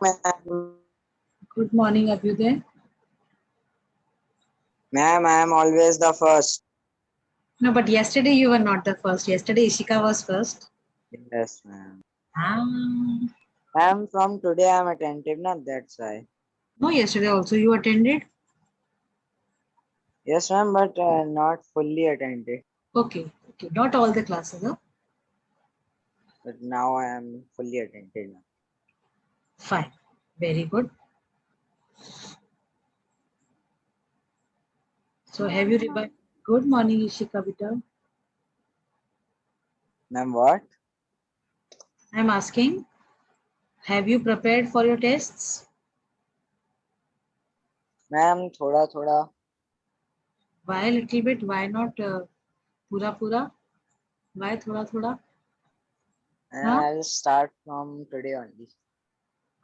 Ma'am, Good morning, Abhyuday. ma'am, I am always the first. No, but yesterday you were not the first. Yesterday Ishika was first. Yes, ma'am. Ah, Ma'am, from today I am attentive, not that's why. no, yesterday also you attended. Yes, ma'am, but not fully attentive. Okay, okay. Not all the classes, huh? But now I am fully attentive now. Fine. Very good. So have you revised? Good morning, Ishika Bita. Ma'am, what? I'm asking, have you prepared for your tests? Ma'am, thoda thoda. Why a little bit? Why not pura pura? Why thoda thoda? And Huh? I'll start from today only.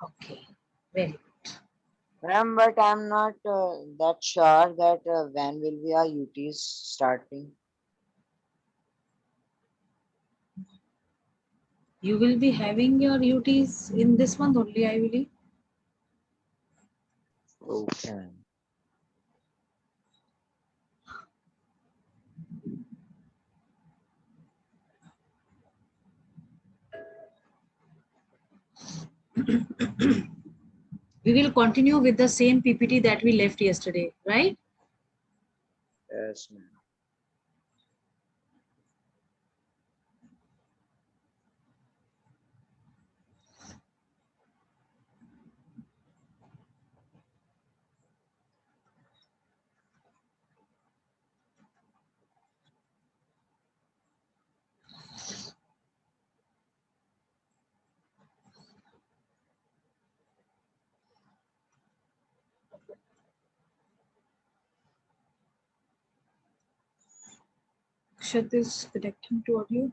Okay. Very good. Ma'am, but I'm not that sure that when will be our UTs starting. You will be having your UTs in this month only, I believe. Okay, ma'am. We will continue with the same PPT that we left yesterday, right? Yes, ma'am. Akshat is connecting to audio.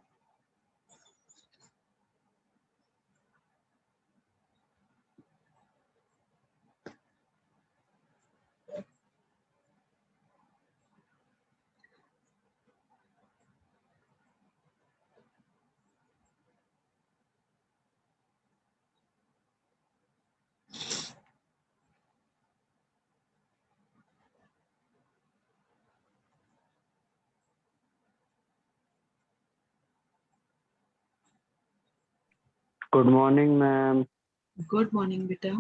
Good morning, ma'am. Good morning, beta.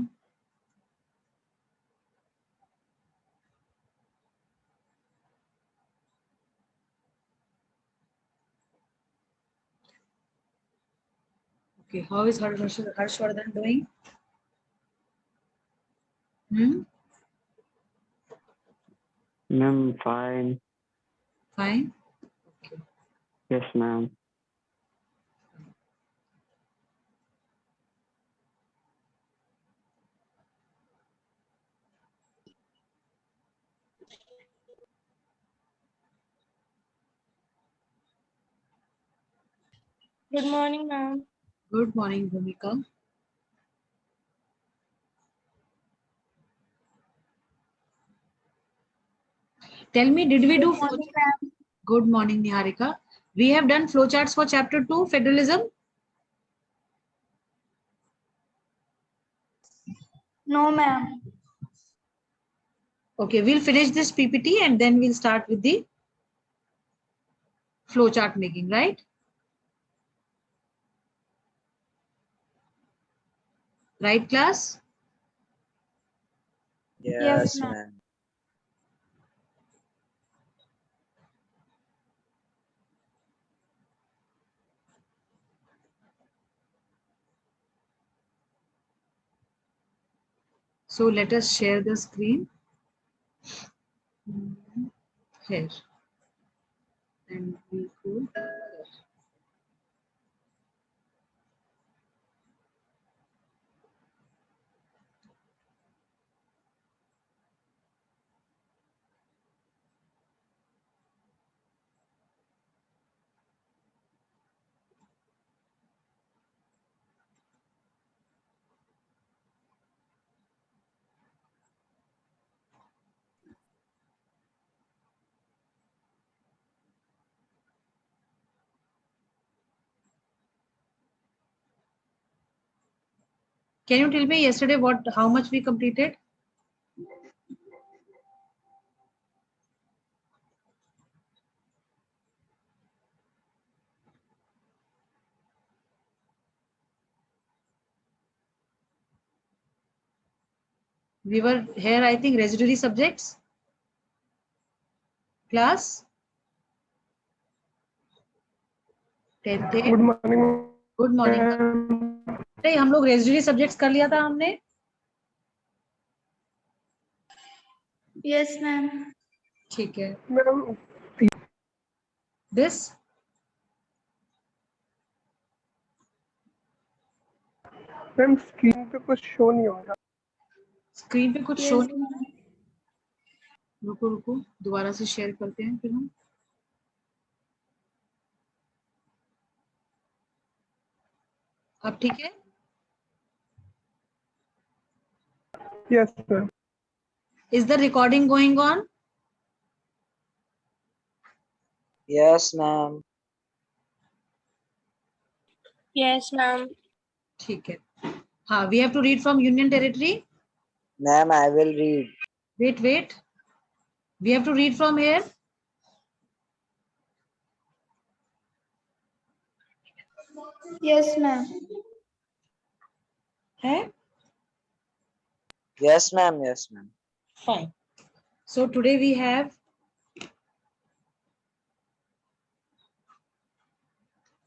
Okay, how is Harshvardhan doing? Hmm? Ma'am, fine. Fine. Okay. Yes, ma'am. Good morning, ma'am. Good morning, Bhumika. Tell me, did we Good do morning, flowchart? ma'am. Good morning, Niharika. We have done flowcharts for chapter 2, federalism. No, ma'am. Okay, we'll finish this PPT and then we'll start with the flowchart making, right? Right, class? Yes, Yes, ma'am. ma'am. So let us share the screen here and we go here. Can you tell me yesterday how much we completed? We were here, I think, residuary subjects. Class? 10th. Good morning good morning. हम लोग residuary subjects कर लिया था हमने। Yes, ma'am. ठीक है। Ma'am this ma'am screen पे कुछ शो नहीं हो रहा। स्क्रीन पे कुछ शो Yes, नहीं। ma'am. रुको रुको, दोबारा से शेयर करते हैं फिर हम। अब ठीक है? Yes ma'am. Is the recording going on? Yes, ma'am. Yes, ma'am. ठीक है। हाँ, we have to read from Union Territory. Ma'am, I will read. Wait. We have to read from here. Yes, ma'am. है? Yes, ma'am. Yes, ma'am. Fine. So today we have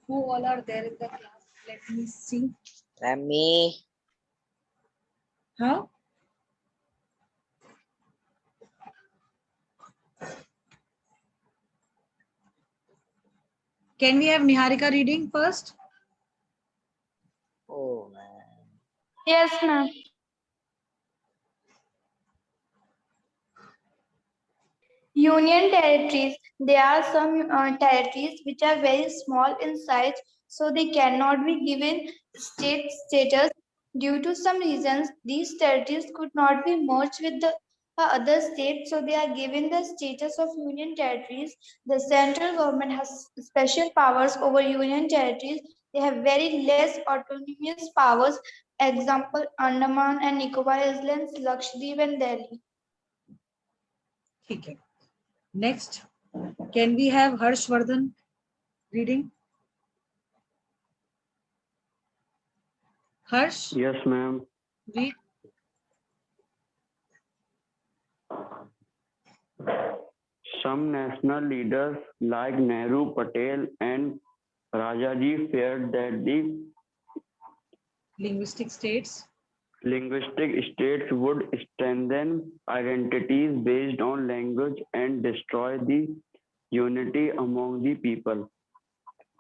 who all are there in the class? Let me see. And me. Huh? Can we have Niharika reading first? Oh, man. Yes, ma'am. Union territories. There are some territories which are very small in size, so they cannot be given state status. Due to some reasons, these territories could not be merged with the other states, so they are given the status of union territories. The central government has special powers over union territories. They have very less autonomous powers. Example: Andaman and Nicobar Islands, Lakshadweep, and Delhi. ठीक है। Next, can we have Harshvardhan reading? Harsh, Yes, ma'am. read. Some national leaders like Nehru, Patel, and Rajaji feared that the Linguistic states. linguistic states would strengthen identities based on language and destroy the unity among the people.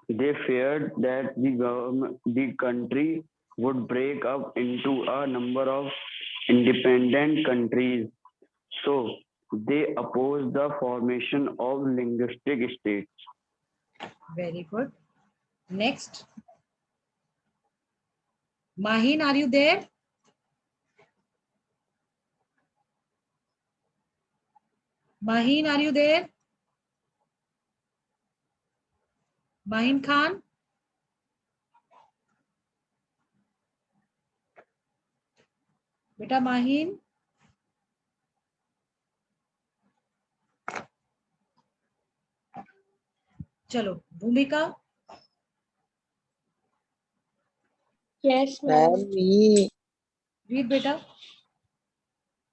They feared that the country would break up into a number of independent countries. So they opposed the formation of linguistic states. Very good. Next. Mahin, are you there? Mahin, are you there? Mahin Khan? Beta Mahin? चलो, भूमिका? Yes, ma'am. And me. Read beta.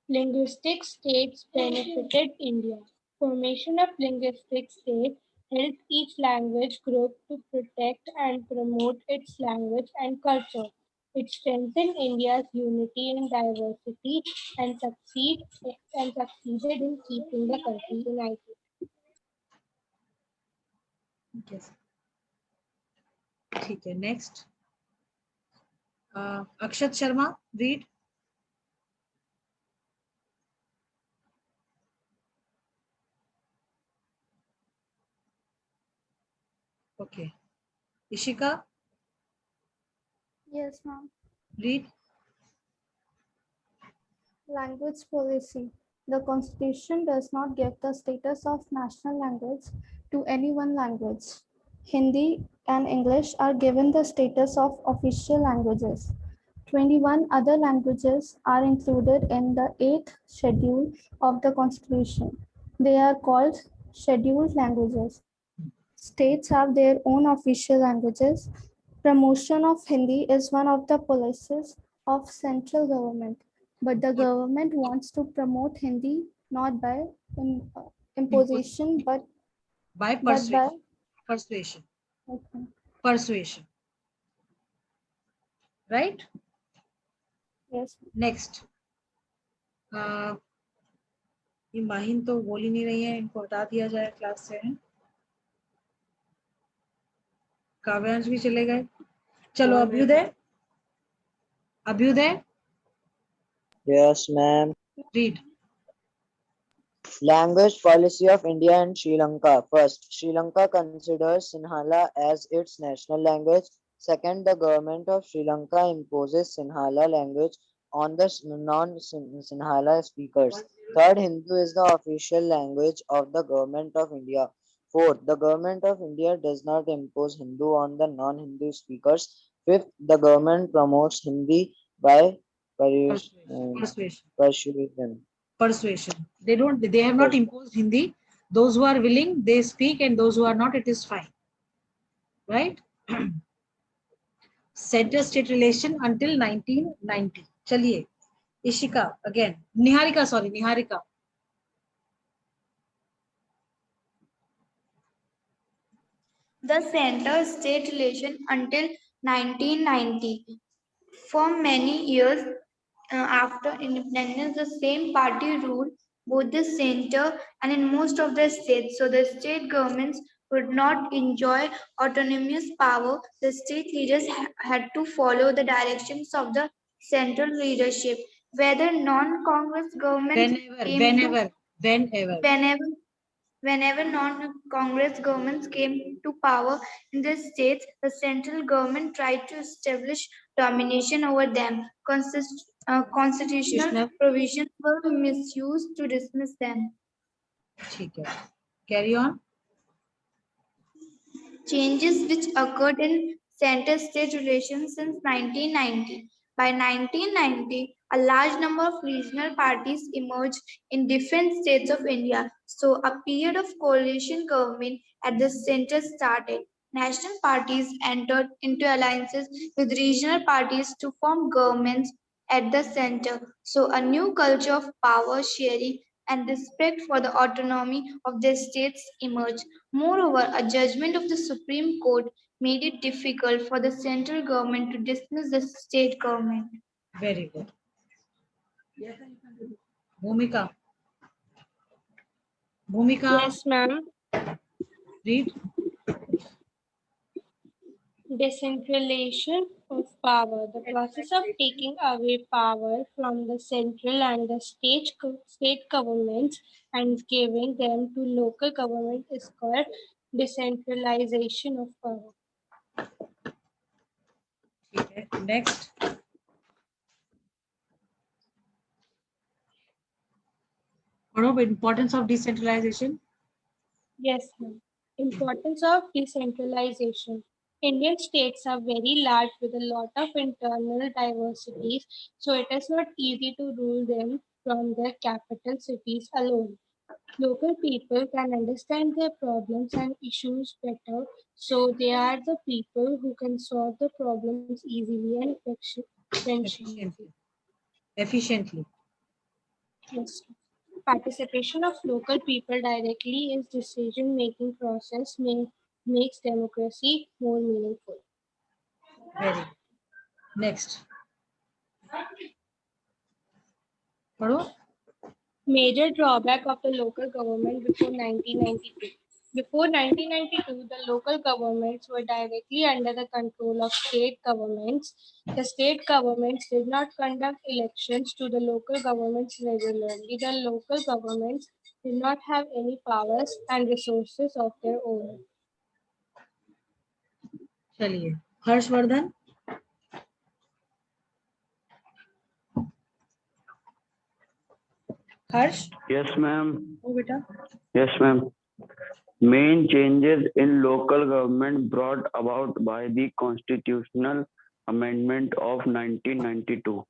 Linguistic states benefited India. Formation of linguistic state helped each language group to protect and promote its language and culture. It strengthened India's unity in diversity and succeeded in keeping the country united. Yes. ठीक है, next. Akshat Sharma, read. Okay. Ishika, Yes, ma'am. read. Language policy. The Constitution does not give the status of national language to any one language. Hindi and English are given the status of official languages. 21 other languages are included in the 8th schedule of the Constitution. They are called scheduled languages. States have their own official languages. Promotion of Hindi is one of the policies of central government, but the government wants to promote Hindi not by imposition, but by by persuasion. okay. Persuasion. Right? Yes. Next. ये माहिन तो बोल ही नहीं रही है, इनको हटा दिया जाए क्लास से। काव्यांश भी चले गए। चलो Abhyuday, Abhyuday Yes, ma'am. read. Language policy of India and Sri Lanka. First, Sri Lanka considers Sinhala as its national language. Second, the government of Sri Lanka imposes Sinhala language on the non-Sinhala speakers. Third, Hindu is the official language of the government of India. Fourth, the government of India does not impose Hindu on the non-Hindu speakers. Fifth, the government promotes Hindi by persuasion. Persuasion. They have not imposed Hindi. Those who are willing, they speak, and those who are not, it is fine. Right? Center state relation until 1990. Chaliye. Ishika again. Niharika. The center-state relation until 1990. For many years after independence, the same party ruled both the center and in most of the states. So the state governments would not enjoy autonomous power. The state leaders had to follow the directions of the central leadership. Whether non-Congress governments Whenever non-Congress governments came to power in the states, the central government tried to establish domination over them. Constitutional provisions were misused to dismiss them. Carry on. Changes which occurred in center-state relations since 1990. By 1990, a large number of regional parties emerged in different states of India. So a period of coalition government at the center started. National parties entered into alliances with regional parties to form governments at the center. So a new culture of power sharing and respect for the autonomy of the states emerged. Moreover, a judgment of the Supreme Court made it difficult for the central government to dismiss the state government. Very good. Bhumika. Yes, ma'am. Read. Decentralization of power. The process of taking away power from the central and the state governments and giving them to local government is called decentralization of power. Okay. Next. What about importance of decentralization? Yes, ma'am. Importance of decentralization. Indian states are very large with a lot of internal diversities, so it is not easy to rule them from their capital cities alone. Local people can understand their problems and issues better, so they are the people who can solve the problems easily and Efficiently. Yes. Participation of local people directly in decision-making process makes democracy more meaningful. Very good. Next. Pardon? Major drawback of the local government before 1992. Before 1992, the local governments were directly under the control of state governments. The state governments did not conduct elections to the local governments regularly. The local governments did not have any powers and resources of their own. चलिए Harshvardhan. Harsh? Yes, ma'am. Oh, beta. Yes, ma'am. Main changes in local government brought about by the constitutional Amendment of 1992.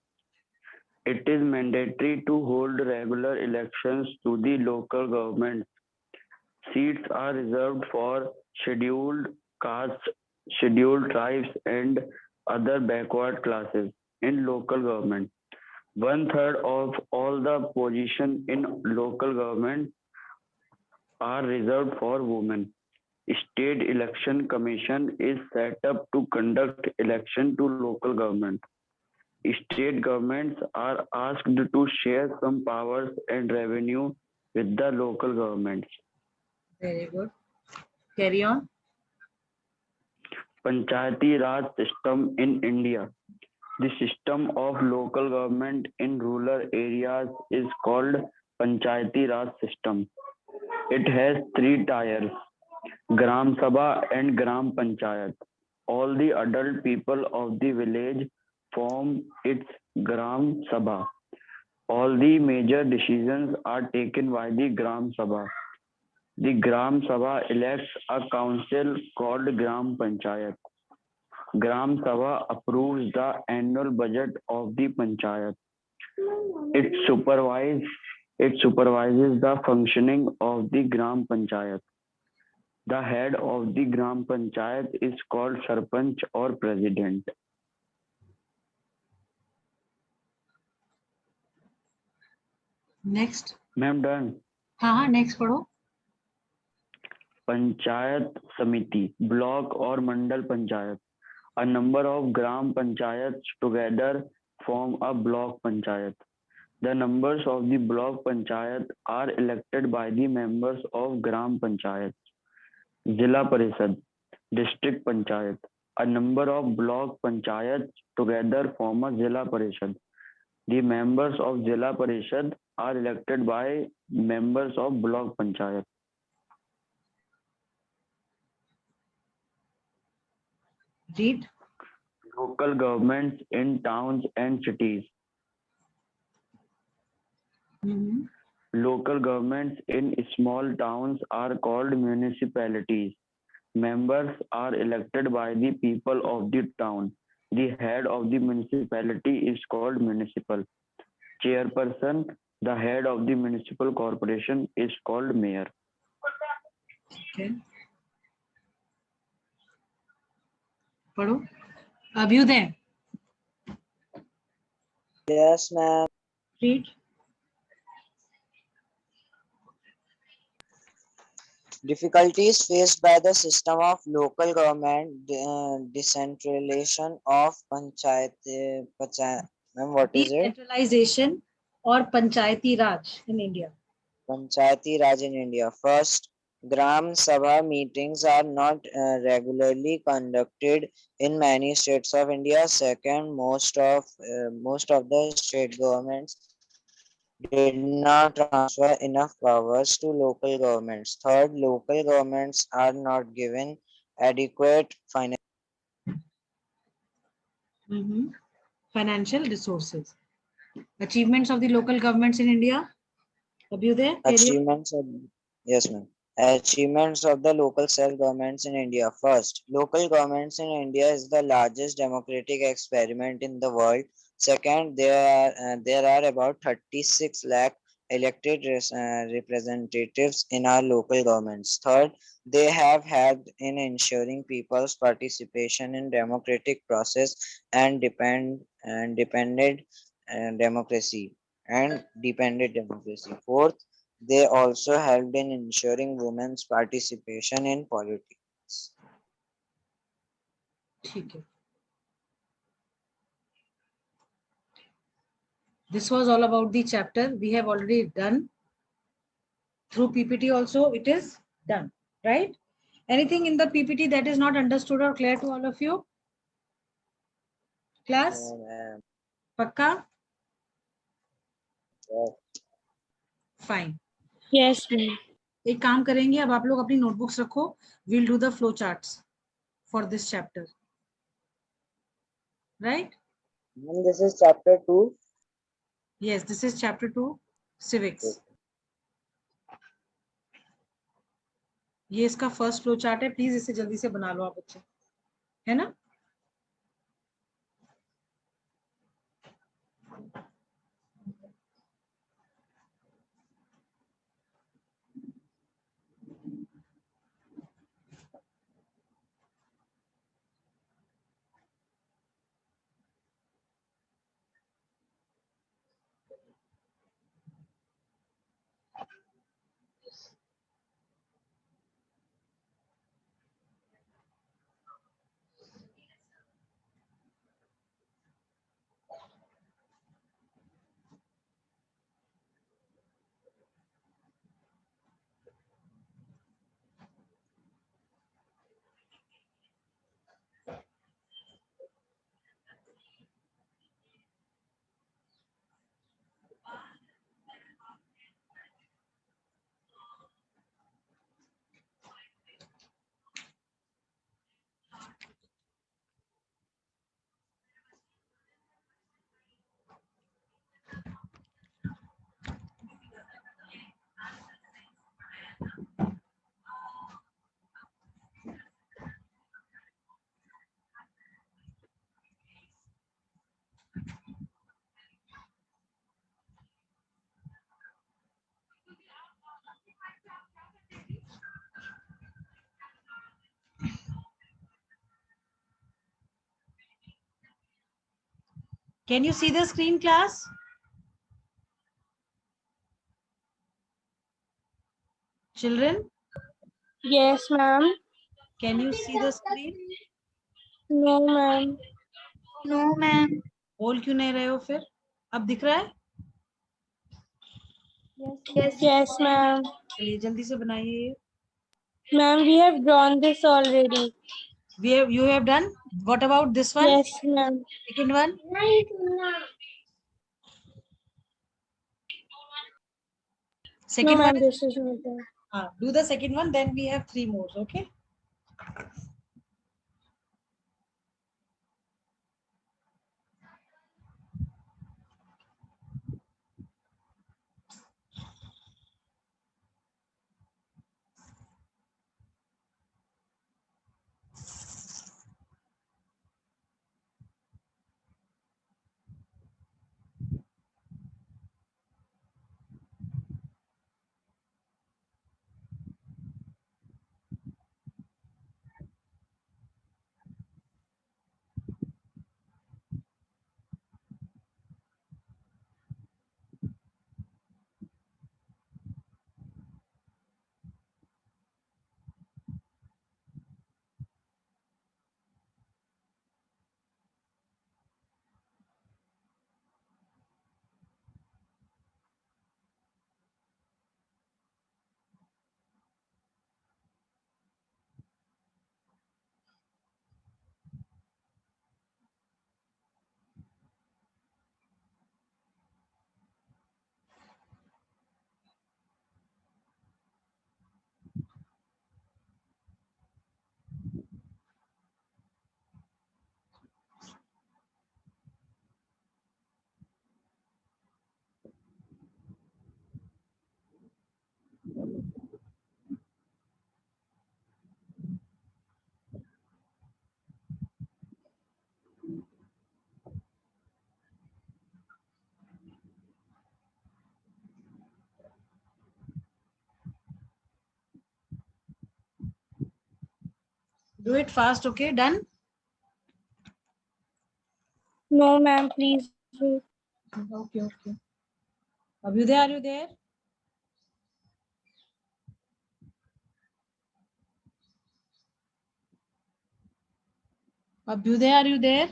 It is mandatory to hold regular elections to the local government. Seats are reserved for scheduled castes, scheduled tribes, and other backward classes in local government. One third of all the positions in local government are reserved for women. State Election Commission is set up to conduct election to local government. State governments are asked to share some powers and revenue with the local governments. Very good. Carry on. Panchayati Raj system in India. The system of local government in rural areas is called Panchayati Raj system. It has three tiers: Gram Sabha and Gram Panchayat. All the adult people of the village form its Gram Sabha. All the major decisions are taken by the Gram Sabha. The Gram Sabha elects a council called Gram Panchayat. Gram Sabha approves the annual budget of the Panchayat. It supervises the functioning of the Gram Panchayat. The head of the Gram Panchayat is called Sarpanch or President. Next. Ma'am, done. हाँ, next पढ़ो. Panchayat Samiti, block or Mandal Panchayat. A number of Gram Panchayats together form a block Panchayat. The members of the block Panchayat are elected by the members of Gram Panchayat. Zilla Parishad, District Panchayat. A number of block Panchayats together form a Zilla Parishad. The members of Zilla Parishad are elected by members of block Panchayat. Read. Local governments in towns and cities. Local governments in small towns are called municipalities. Members are elected by the people of the town. The head of the municipality is called municipal. Chairperson, the head of the municipal corporation, is called mayor. Okay. पढ़ो. Abhyuday. Yes, ma'am. Read. Difficulties faced by the system of local government, decentralization of ma'am, what is it? Decentralization or Panchayati Raj in India. Panchayati Raj in India. First, Gram Sabha meetings are not regularly conducted in many states of India. Second, most of the state governments did not transfer enough powers to local governments. Third, local governments are not given adequate Financial resources. Achievements of the local governments in India. Abhyuday. achievements of, yes, ma'am. Achievements of the local self-governments in India. First, local governments in India is the largest democratic experiment in the world. Second, there are about 36 lakh elected representatives in our local governments. Third, they have helped in ensuring people's participation in democratic process and dependent democracy and dependent democracy. Fourth, they also helped in ensuring women's participation in politics. ठीक है. This was all about the chapter. We have already done through PPT also. It is done, right? Anything in the PPT that is not understood or clear to all of you? Class? No, ma'am. Pakka? Yes. Fine. Yes, ma'am. एक काम करेंगे, अब आप लोग अपनी notebooks रखो. We'll do the flow charts for this chapter. Right? Ma'am, this is chapter 2. Yes, this is chapter 2, civics. ये इसका फर्स्ट फ्लो चार्ट है. प्लीज इसे जल्दी से बना लो आप बच्चे, है ना? Can you see the screen, class? Children, Yes, ma'am. can you see the screen? No, ma'am. No, ma'am. बोल क्यों नहीं रहे हो फिर? अब दिख रहा है? Yes. Yes, ma'am. चलिए जल्दी से बनाइए. Ma'am, we have drawn this already. You have done. What about this one? Yes, ma'am. Second one. No, Second ma'am, one. this is not there. Do the second one. Then we have 3 more. Okay. Do it fast. Okay. Done. No, ma'am, please wait. Okay. Okay. Abhyuday, are you there? Abhyuday, are you there?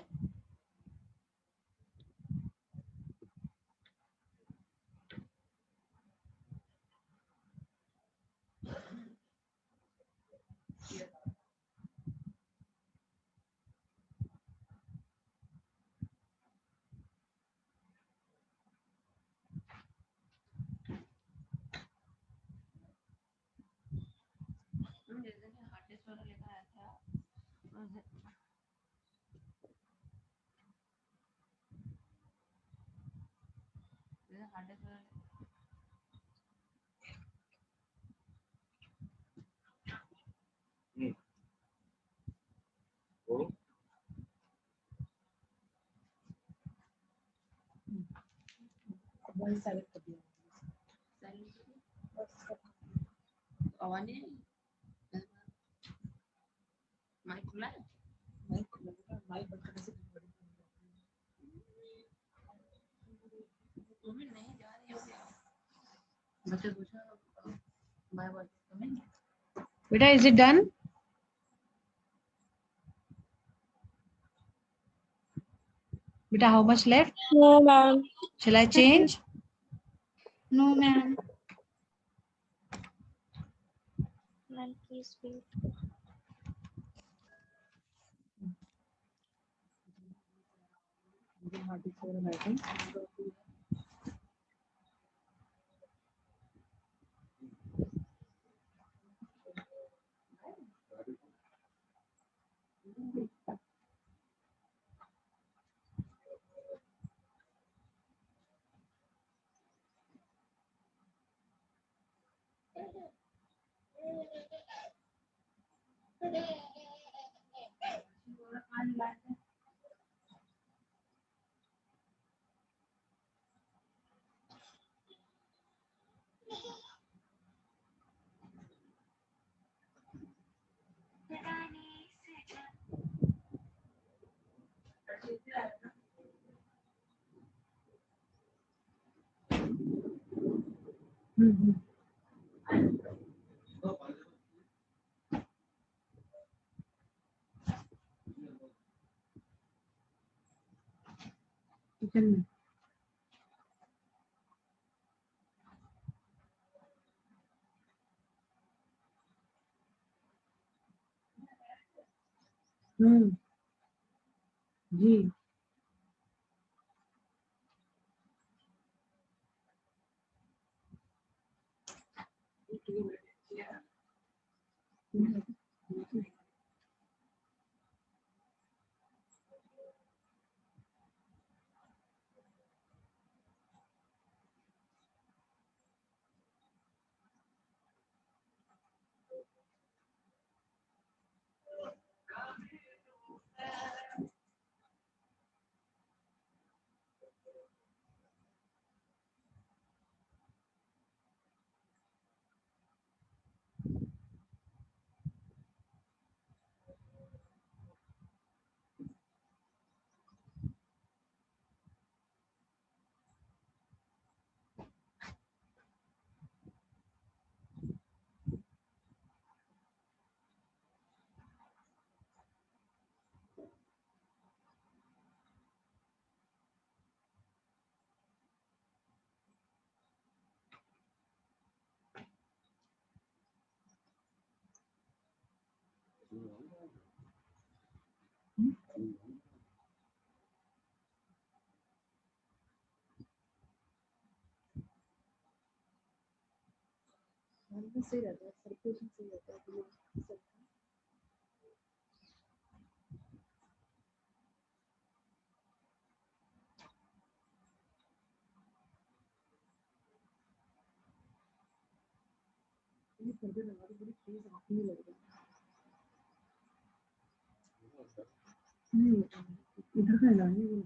Beta, is it done? Beta, how much left? No, ma'am. Shall I change? No, ma'am. Ma'am, please wait. Hmm, kitchen में। जी। सही रहता है, circulation सही रहता है। ये पर्दे लगा के बड़ी तेज आँख नहीं लग रही। नहीं, इधर का लगाने वो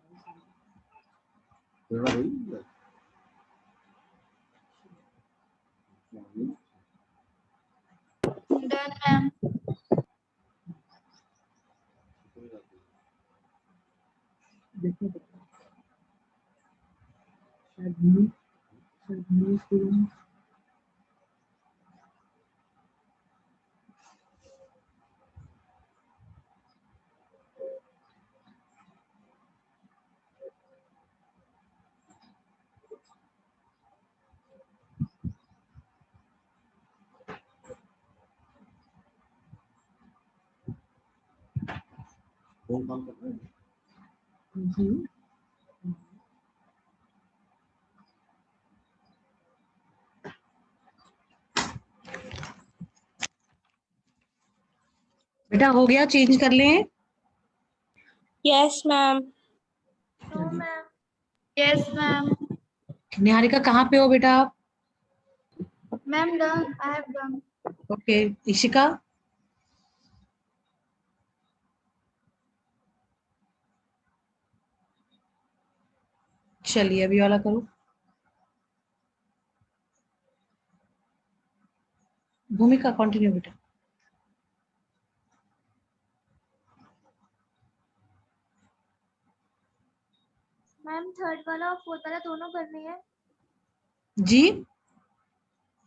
Done, ma'am. देखो शायद नहीं जी। बेटा हो गया, चेंज कर लें। Yes, ma'am. No, ma'am. Yes, ma'am. Niharika कहाँ पे हो बेटा आप? Ma'am, done. I have done. Okay, Ishika? चलिए अभी वाला करो। भूमिका कंटिन्यू बेटा। मैम थर्ड वाला और फोर्थ वाला दोनों करने हैं। जी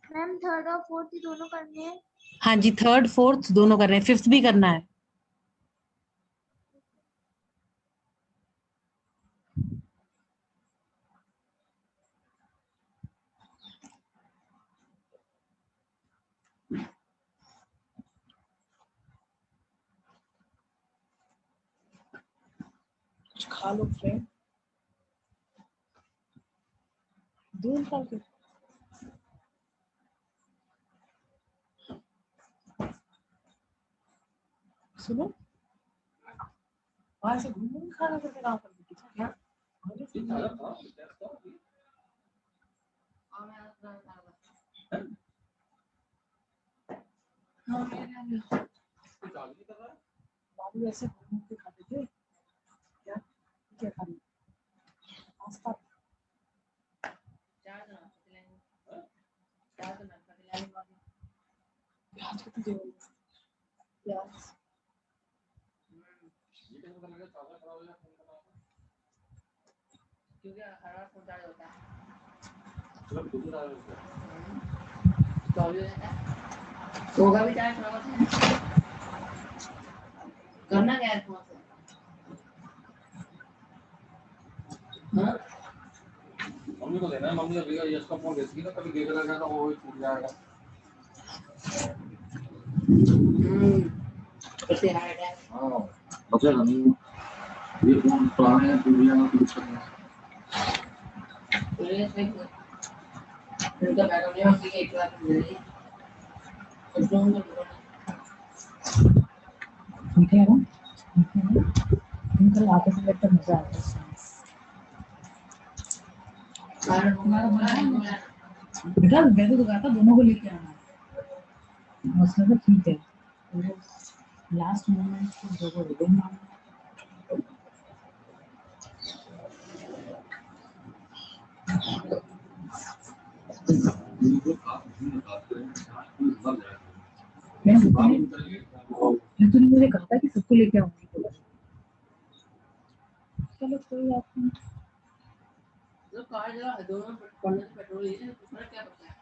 मैम थर्ड और फोर्थ ही दोनों करने हैं। हाँ जी, थर्ड फोर्थ दोनों कर रहे हैं, फिफ्थ भी करना है। कुछ खा लो फ्रेंड, दूध खा के। सुनो, वहां से घूम खाना करके काम करके क्या? बाबू ऐसे घूम के खाते थे क्या? क्या खाना? पास्ता। प्याज कितनी देर? प्याज होगा भी चाहे करना क्या है मम्मी को देना है, मम्मी का भैया इसका फोन देती ना, कभी देख लगा तो वो छूट जाएगा। हाँ बचेगा नहीं, ये फोन पुराने हैं, दुनिया में कुछ नहीं है। उनका बैकअप नहीं होती एक बार मिलेगी ठीक है ना, इनका वापस में तो मजा आता है। तुम्हारा बना है बेटा, मैं तो कहा था दोनों को लेके आना, मसला तो ठीक है, लास्ट मोमेंट को दो को रिबन मारना। तूने मुझे कहा था कि सबको लेके आऊंगी, चलो कोई बात नहीं। जो कार जरा दोनों पढ़ने से पेट्रोल ये तुम्हारा क्या पता है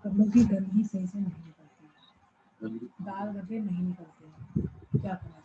कपड़ों की गंदी सही से नहीं निकलती, दाल धब्बे नहीं निकलते, क्या करें।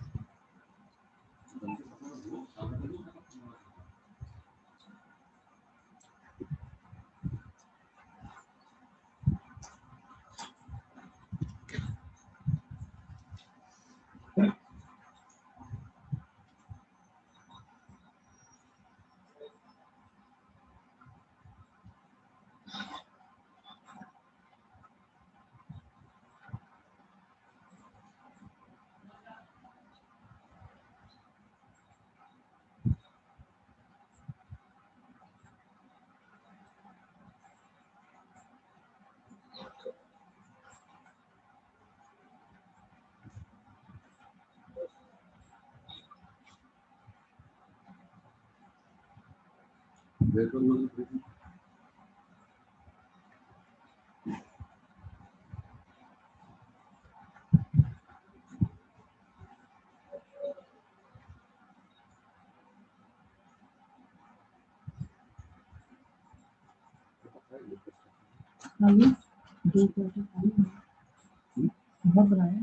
आइए दो क्वार्टर खाली है, बहुत बनाया है।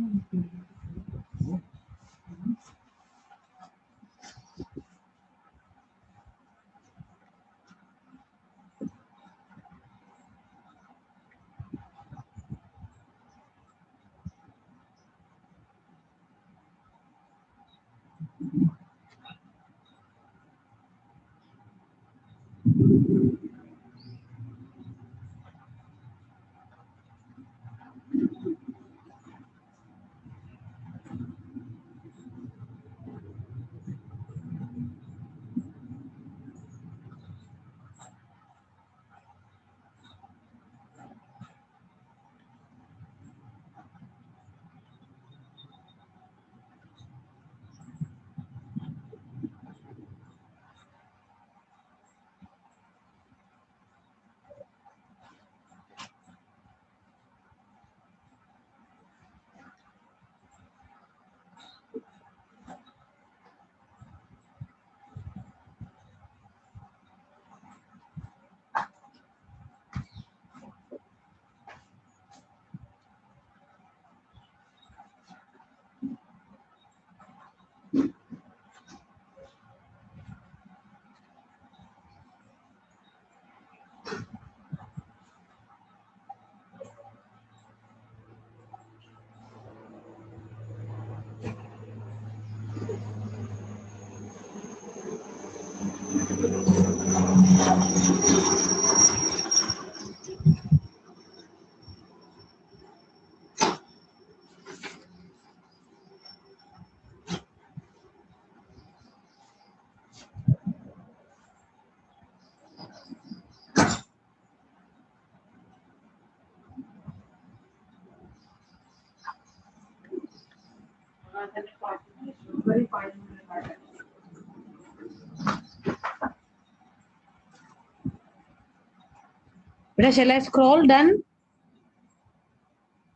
Beta, shall I scroll? Done?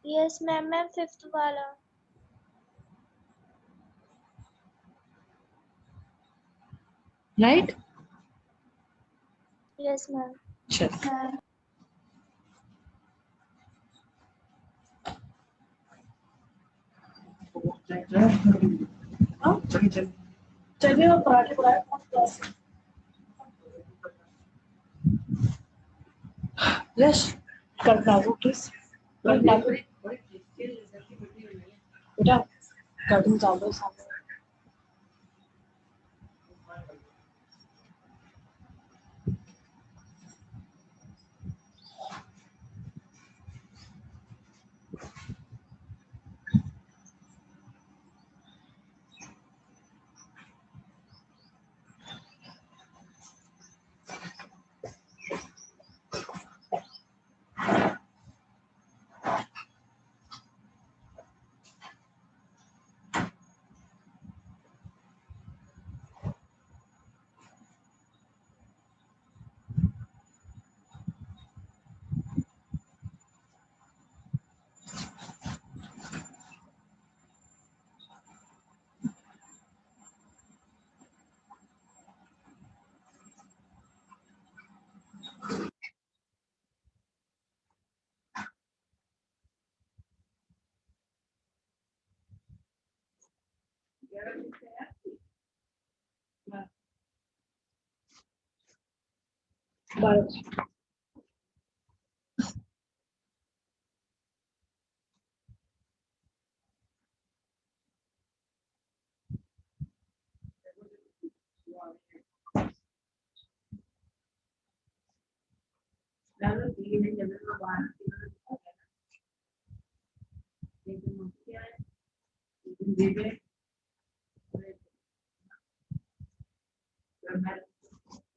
Yes, ma'am. Ma'am, fifth wala. Right? Yes, ma'am. Sure. चलिए वो पराठे बनाए यस करना वो प्लीज करना बेटा कर दूं चावल सामने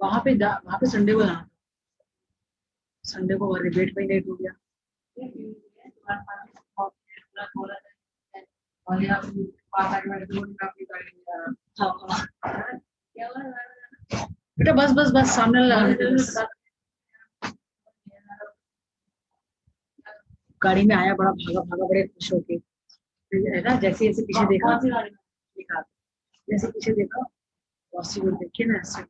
वहां पे संडे को जाना संडे को रिबेट पे लेट हो गया बेटा बस बस बस सामने लगा देते बस गाड़ी में आया बड़ा भागा भागा बड़े खुश होके है ना जैसे जैसे पीछे देखा जैसे पीछे देखा बॉसी को देखे ना ऐसे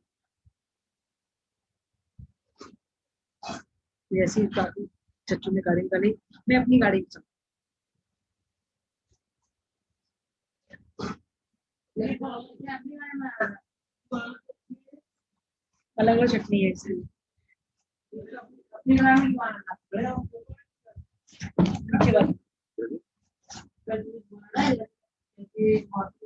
जैसे ही चच्चू ने गाड़ी निकाली मैं अपनी गाड़ी में अलग अलग चटनी है इसलिए अच्छी बात